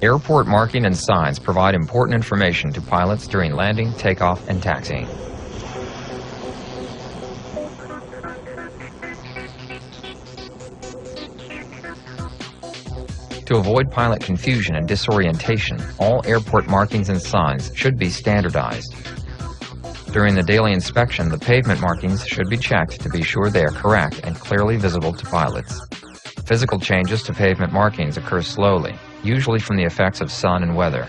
Airport marking and signs provide important information to pilots during landing, takeoff, and taxiing. To avoid pilot confusion and disorientation, all airport markings and signs should be standardized. During the daily inspection, the pavement markings should be checked to be sure they are correct and clearly visible to pilots. Physical changes to pavement markings occur slowly, usually from the effects of sun and weather.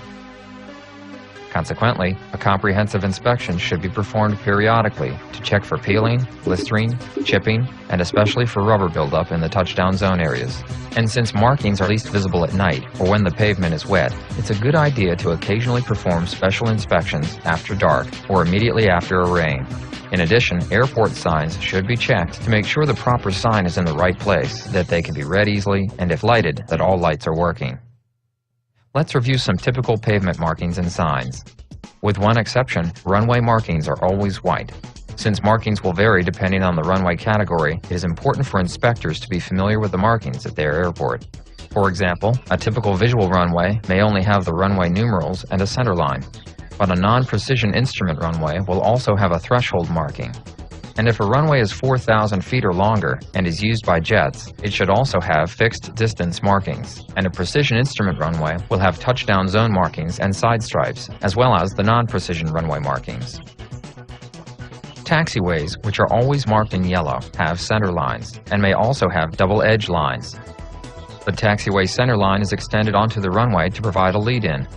Consequently, a comprehensive inspection should be performed periodically to check for peeling, blistering, chipping, and especially for rubber buildup in the touchdown zone areas. And since markings are least visible at night or when the pavement is wet, it's a good idea to occasionally perform special inspections after dark or immediately after a rain. In addition, airport signs should be checked to make sure the proper sign is in the right place, that they can be read easily, and if lighted, that all lights are working. Let's review some typical pavement markings and signs. With one exception, runway markings are always white. Since markings will vary depending on the runway category, it is important for inspectors to be familiar with the markings at their airport. For example, a typical visual runway may only have the runway numerals and a center line, but a non-precision instrument runway will also have a threshold marking. And if a runway is 4,000 feet or longer and is used by jets, it should also have fixed distance markings. And a precision instrument runway will have touchdown zone markings and side stripes, as well as the non-precision runway markings. Taxiways, which are always marked in yellow, have center lines and may also have double edge lines. The taxiway center line is extended onto the runway to provide a lead-in.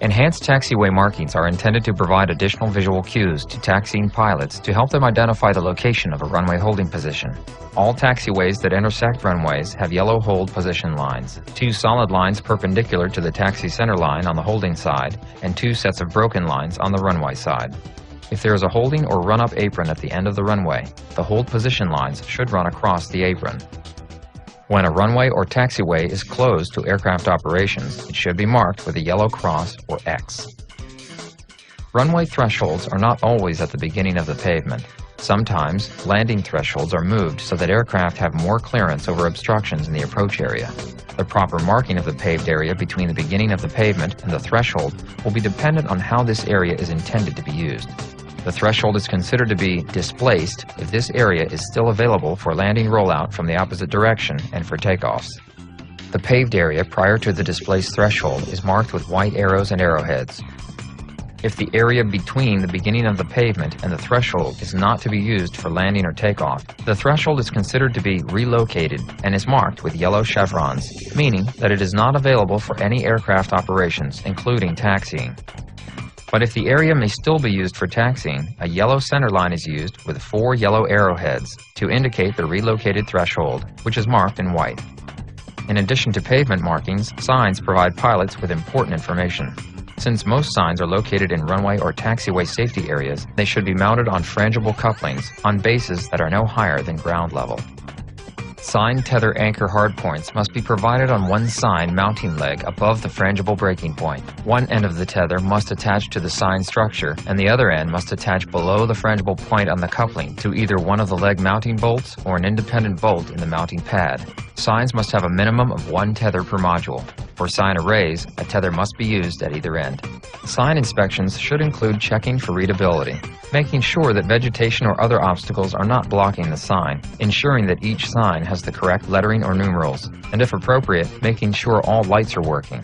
Enhanced taxiway markings are intended to provide additional visual cues to taxiing pilots to help them identify the location of a runway holding position. All taxiways that intersect runways have yellow hold position lines, 2 solid lines perpendicular to the taxi center line on the holding side, and 2 sets of broken lines on the runway side. If there is a holding or run-up apron at the end of the runway, the hold position lines should run across the apron. When a runway or taxiway is closed to aircraft operations, it should be marked with a yellow cross or X. Runway thresholds are not always at the beginning of the pavement. Sometimes, landing thresholds are moved so that aircraft have more clearance over obstructions in the approach area. The proper marking of the paved area between the beginning of the pavement and the threshold will be dependent on how this area is intended to be used. The threshold is considered to be displaced if this area is still available for landing rollout from the opposite direction and for takeoffs. The paved area prior to the displaced threshold is marked with white arrows and arrowheads. If the area between the beginning of the pavement and the threshold is not to be used for landing or takeoff, the threshold is considered to be relocated and is marked with yellow chevrons, meaning that it is not available for any aircraft operations, including taxiing. But if the area may still be used for taxiing, a yellow center line is used with 4 yellow arrowheads to indicate the relocated threshold, which is marked in white. In addition to pavement markings, signs provide pilots with important information. Since most signs are located in runway or taxiway safety areas, they should be mounted on frangible couplings on bases that are no higher than ground level. Sign tether anchor hardpoints must be provided on one sign mounting leg above the frangible breaking point. One end of the tether must attach to the sign structure, and the other end must attach below the frangible point on the coupling to either one of the leg mounting bolts or an independent bolt in the mounting pad. Signs must have a minimum of 1 tether per module. For sign arrays, a tether must be used at either end. Sign inspections should include checking for readability, making sure that vegetation or other obstacles are not blocking the sign, ensuring that each sign has the correct lettering or numerals, and if appropriate, making sure all lights are working.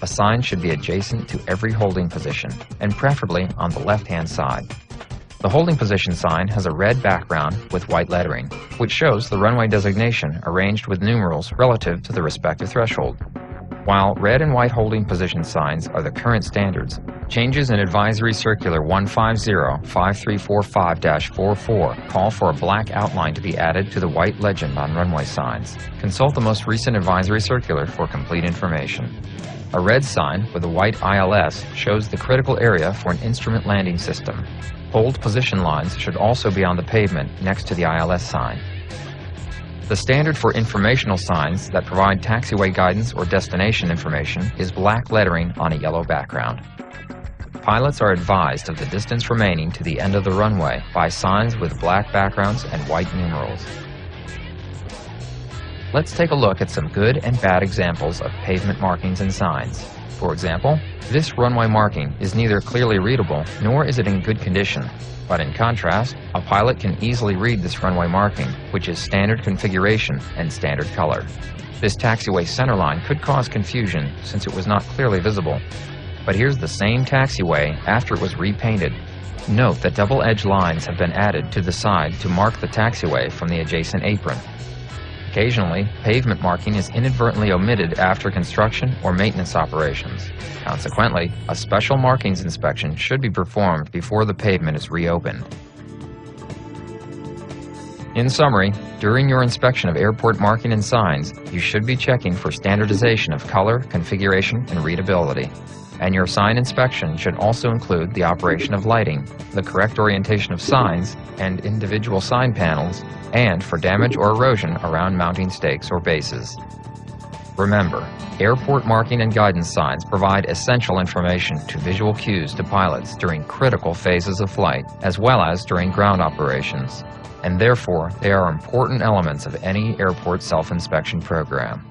A sign should be adjacent to every holding position, and preferably on the left-hand side. The holding position sign has a red background with white lettering, which shows the runway designation arranged with numerals relative to the respective threshold. While red and white holding position signs are the current standards, changes in Advisory Circular 150-5345-44 call for a black outline to be added to the white legend on runway signs. Consult the most recent advisory circular for complete information. A red sign with a white ILS shows the critical area for an instrument landing system. Hold position lines should also be on the pavement next to the ILS sign. The standard for informational signs that provide taxiway guidance or destination information is black lettering on a yellow background. Pilots are advised of the distance remaining to the end of the runway by signs with black backgrounds and white numerals. Let's take a look at some good and bad examples of pavement markings and signs. For example, this runway marking is neither clearly readable nor is it in good condition. But in contrast, a pilot can easily read this runway marking, which is standard configuration and standard color. This taxiway centerline could cause confusion since it was not clearly visible. But here's the same taxiway after it was repainted. Note that double-edged lines have been added to the side to mark the taxiway from the adjacent apron. Occasionally, pavement marking is inadvertently omitted after construction or maintenance operations. Consequently, a special markings inspection should be performed before the pavement is reopened. In summary, during your inspection of airport marking and signs, you should be checking for standardization of color, configuration, and readability. And your sign inspection should also include the operation of lighting, the correct orientation of signs and individual sign panels, and for damage or erosion around mounting stakes or bases. Remember, airport marking and guidance signs provide essential information to visual cues to pilots during critical phases of flight, as well as during ground operations, and therefore they are important elements of any airport self-inspection program.